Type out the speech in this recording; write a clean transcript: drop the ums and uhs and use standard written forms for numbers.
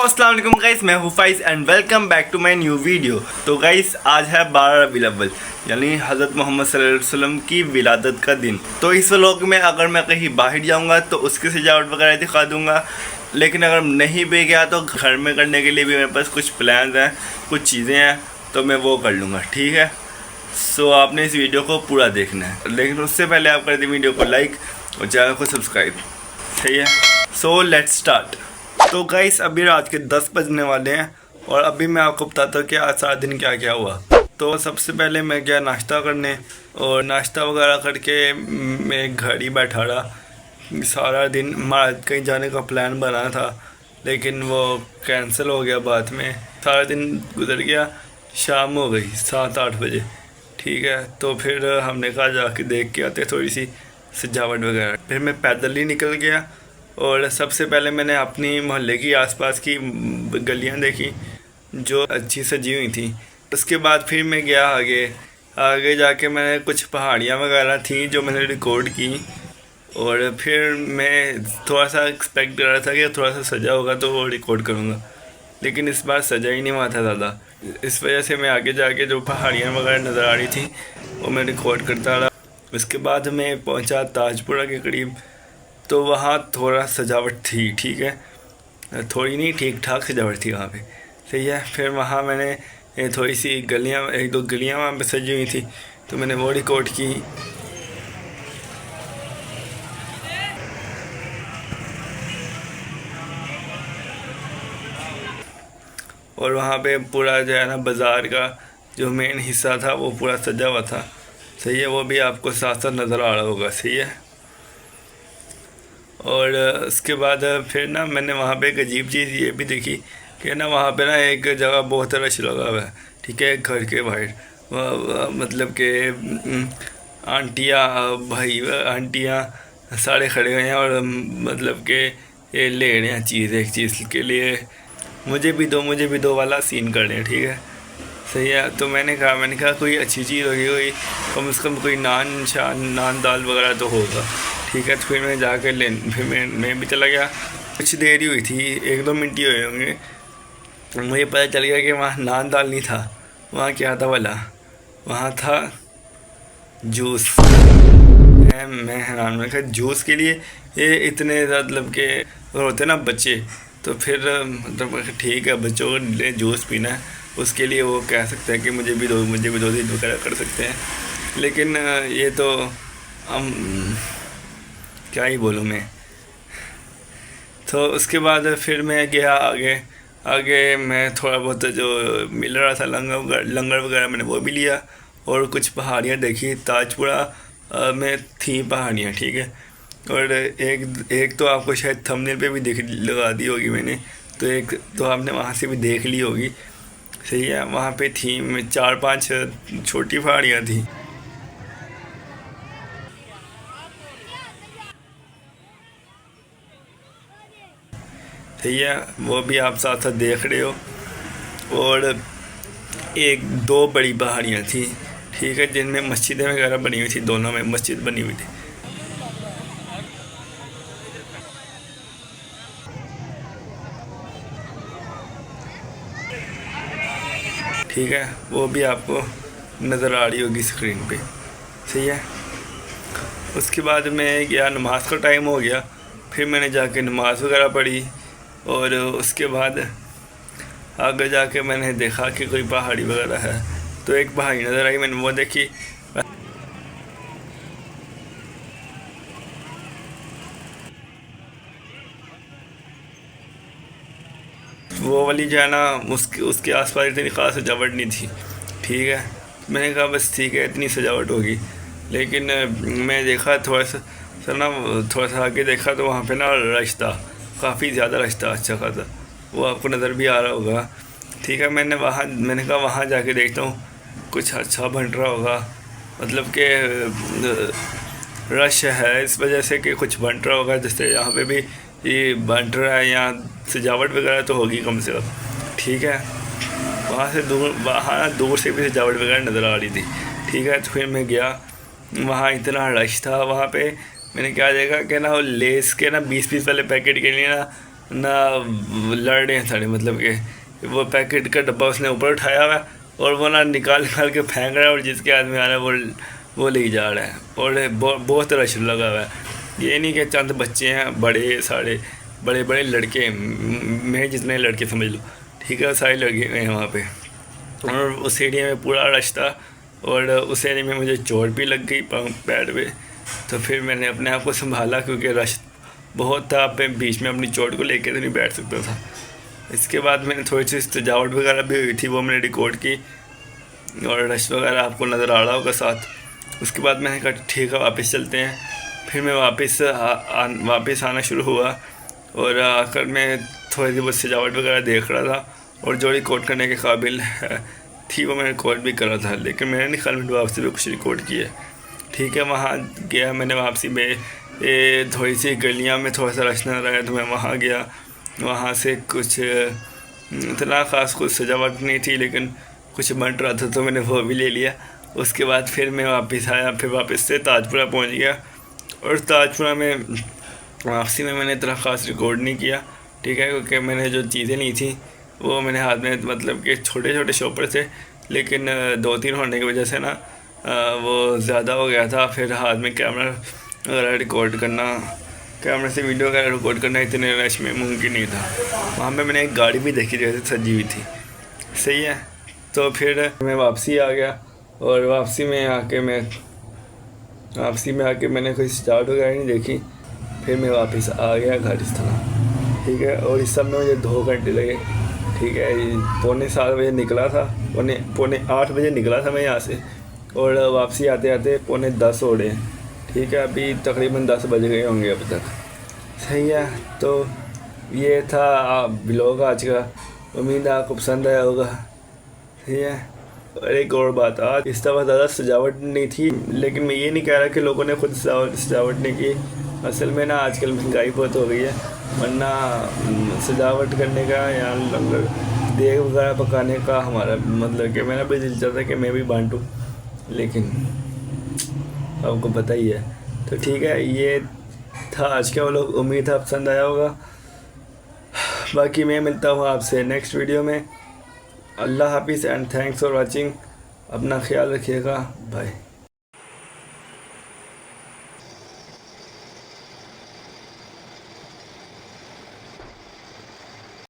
अस्सलाम वालेकुम गाइस, मैं हूं Faiz and welcome back to my new video. तो गाइस आज है 12 रबीउल अव्वल यानी हज़रत मोहम्मद सल्लल्लाहु अलैहि वसल्लम की विलादत का दिन। तो इस व्लॉग में अगर मैं कहीं बाहर जाऊंगा तो उसकी सजावट वगैरह दिखा दूंगा, लेकिन अगर नहीं भी गया तो घर में करने के लिए भी मेरे पास कुछ प्लान हैं, कुछ चीज़ें हैं, तो मैं वो कर लूँगा। ठीक है, सो आपने इस वीडियो को पूरा देखना है, लेकिन उससे पहले आप कर दें वीडियो को लाइक और चैनल को सब्सक्राइब। सही है, सो लेट्स स्टार्ट। तो गाइस अभी रात के 10 बजने वाले हैं और अभी मैं आपको बताता हूँ कि आज सारा दिन क्या क्या हुआ। तो सबसे पहले मैं गया नाश्ता करने और नाश्ता वगैरह करके मैं घर ही बैठा रहा। सारा दिन हमारा कहीं जाने का प्लान बना था, लेकिन वो कैंसिल हो गया बाद में। सारा दिन गुजर गया, शाम हो गई 7-8 बजे। ठीक है, तो फिर हमने कहा जाके देख के आते थोड़ी सी सजावट वगैरह। फिर मैं पैदल ही निकल गया और सबसे पहले मैंने अपनी मोहल्ले की आसपास की गलियां देखी जो अच्छी सजी हुई थी। उसके बाद फिर मैं गया आगे जाके मैंने कुछ पहाड़ियाँ वगैरह थी जो मैंने रिकॉर्ड की। और फिर मैं थोड़ा सा एक्सपेक्ट कर रहा था कि थोड़ा सा सजा होगा तो वो रिकॉर्ड करूँगा, लेकिन इस बार सजा ही नहीं हुआ था ज़्यादा। इस वजह से मैं आगे जाके जो पहाड़ियाँ वगैरह नज़र आ रही थी वो मैं रिकॉर्ड करता रहा। उसके बाद मैं पहुँचा ताजपुरा के करीब, तो वहाँ थोड़ा सजावट थी। ठीक है, थोड़ी नहीं, ठीक ठाक सजावट थी वहाँ पे। सही है, फिर वहाँ मैंने थोड़ी सी गलियाँ, 1-2 गलियाँ वहाँ पे सजी हुई थी, तो मैंने वो रिकॉर्ड की। और वहाँ पे पूरा जो है ना बाज़ार का जो मेन हिस्सा था वो पूरा सजा हुआ था। सही है, वो भी आपको साथ साथ नज़र आ रहा होगा। सही है, और उसके बाद फिर ना मैंने वहाँ पे एक अजीब चीज़ ये भी देखी कि ना वहाँ पे ना एक जगह बहुत रश लगा हुआ है। ठीक है, घर के बाहर मतलब कि आंटियाँ भाई आंटियाँ सारे खड़े हुए हैं और मतलब कि ये ले रहे हैं चीज़, एक चीज़ के लिए मुझे भी दो वाला सीन कर रहे हैं। ठीक है, सही है, तो मैंने कहा कोई अच्छी चीज़ होगी, कोई कम से कम कोई नान दाल वगैरह तो होगा। ठीक है, तो फिर मैं जाकर फिर मैं भी चला गया। कुछ देर ही हुई थी, 1-2 मिनट ही हुए होंगे, मुझे पता चल गया कि वहाँ नान दाल नहीं था। वहाँ क्या था भला, वहाँ था जूस। मैं हैरान, मैं कहा जूस के लिए ये इतने मतलब के होते ना बच्चे, तो फिर मतलब ठीक है बच्चों को ले जूस पीना है, उसके लिए वो कह सकते हैं कि मुझे भी दो दिन वगैरह कर सकते हैं। लेकिन ये तो हम क्या ही बोलूँ मैं। तो उसके बाद फिर मैं गया आगे मैं थोड़ा बहुत जो मिल रहा था लंगर वगैरह मैंने वो भी लिया और कुछ पहाड़ियाँ देखी। ताजपुरा में थी पहाड़ियाँ। ठीक है, और एक तो आपको शायद थंबनेल पे भी लगा दी होगी मैंने, तो एक तो आपने वहाँ से भी देख ली होगी। सही है, वहाँ पे थी 4-5 छोटी पहाड़ियाँ थी। सही है, वो भी आप साथ साथ देख रहे हो। और 1-2 बड़ी पहाड़ियाँ थी। ठीक है, जिनमें मस्जिदें वगैरह बनी हुई थी, दोनों में मस्जिद बनी हुई थी। ठीक है, वो भी आपको नज़र आ रही होगी स्क्रीन पे। सही है, उसके बाद मैं गया, नमाज का टाइम हो गया, फिर मैंने जाके नमाज वगैरह पढ़ी। और उसके बाद आगे जाके मैंने देखा कि कोई पहाड़ी वगैरह है, तो एक पहाड़ी नज़र आई, मैंने वो देखी। वो वाली जो है ना उसके आसपास इतनी ख़ास सजावट नहीं थी। ठीक है, मैंने कहा बस ठीक है इतनी सजावट होगी, लेकिन मैं देखा थोड़ा सा आगे देखा तो वहाँ पे ना रश था, काफ़ी ज़्यादा रश था, अच्छा खासा, वो आपको नज़र भी आ रहा होगा। ठीक है, मैंने कहा वहाँ जाके देखता हूँ कुछ अच्छा बन रहा होगा, मतलब कि रश है इस वजह से कि कुछ बन रहा होगा, जैसे यहाँ पे भी ये बन रहा है, यहाँ सजावट वगैरह तो होगी कम से कम। ठीक है, वहाँ दूर से भी सजावट वगैरह नज़र आ रही थी। ठीक है, तो फिर मैं गया, वहाँ इतना रश था, वहाँ पे मैंने क्या देखा कि ना वो लेस के ना 20-20 वाले पैकेट के लिए ना ना लड़ रहे हैं सारे, मतलब कि वो पैकेट का डब्बा उसने ऊपर उठाया हुआ है और वो ना निकाल के फेंक रहा है, और जिसके हाथ में आ रहा है वो ले जा रहा है। और बहुत रश लगा हुआ है। ये नहीं कि चंद बच्चे हैं, बड़े सारे बड़े बड़े लड़के, मैं जितने लड़के समझ लो, ठीक है, सारे लड़के हैं वहाँ पे। और उस एरिया में पूरा रश था, और उस एरिया में मुझे चोट भी लग गई पैर पे। तो फिर मैंने अपने आप को संभाला, क्योंकि रश बहुत था, पे बीच में अपनी चोट को लेकर तो नहीं बैठ सकता था। इसके बाद मैंने थोड़ी सी सजावट वगैरह भी हुई थी, वो मैंने रिकॉर्ड की, और रश वगैरह आपको नज़र आ रहा होगा साथ। उसके बाद मैंने कहा ठीक है वापस चलते हैं। फिर मैं वापस आना शुरू हुआ, और आकर मैं थोड़ी सी बहुत सजावट वगैरह देख रहा था, और जो रिकॉर्ड करने के काबिल थी वो मैं रिकॉर्ड भी कर रहा था। लेकिन मैंने नहीं ख्याल में वापसी में कुछ रिकॉर्ड किया। ठीक है, वहाँ गया मैंने वापसी में, थोड़ी सी गलियाँ में थोड़ा सा रश नजर आया तो मैं वहाँ गया। वहाँ से कुछ इतना ख़ास कुछ सजावट नहीं थी, लेकिन कुछ बन रहा था तो मैंने वो भी ले लिया। उसके बाद फिर मैं वापस आया, फिर वापस से ताजपुरा पहुँच गया। और ताजपुरा में वापसी में मैंने इतना ख़ास रिकॉर्ड नहीं किया, ठीक है, क्योंकि मैंने जो चीज़ें ली थी वो मैंने हाथ में, मतलब कि छोटे छोटे शॉपर थे, लेकिन 2-3 होने की वजह से ना वो ज़्यादा हो गया था। फिर हाथ में कैमरा वगैरह रिकॉर्ड करना, कैमरे से वीडियो वगैरह रिकॉर्ड करना इतने रश में मुमकिन नहीं था। वहाँ पे मैंने एक गाड़ी भी देखी जैसे सजी हुई थी, सही है। तो फिर मैं वापसी आ गया, और वापसी में आके मैंने कोई सजावट वगैरह नहीं देखी। फिर मैं वापस आ गया घर इस तरह, ठीक है। और इस सब में मुझे 2 घंटे लगे, ठीक है। 7:45 बजे निकला था, पौने 8 बजे निकला था मैं यहाँ से, और वापसी आते आते 9:45 हो रहे हैं, ठीक है। अभी तकरीबन 10 बज गए होंगे अब तक, सही है। तो ये था ब्लॉग आज का, उम्मीद है आपको पसंद आया होगा, ठीक है। और एक और बात, आज इस दफ़ा ज़्यादा सजावट नहीं थी, लेकिन मैं ये नहीं कह रहा कि लोगों ने खुद सजावट नहीं की। असल में ना आजकल महंगाई बहुत हो गई है, वरना सजावट करने का या लंगर देग वगैरह पकाने का हमारा मतलब कि मेरा भी दिल चाहता है कि मैं भी बांटूँ, लेकिन आपको पता ही है। तो ठीक है, ये था आज का व्लॉग, उम्मीद है पसंद आया होगा। बाकी मैं मिलता हूँ आपसे नेक्स्ट वीडियो में। अल्लाह हाफिज़ एंड थैंक्स फॉर वाचिंग। अपना ख्याल रखिएगा, बाय।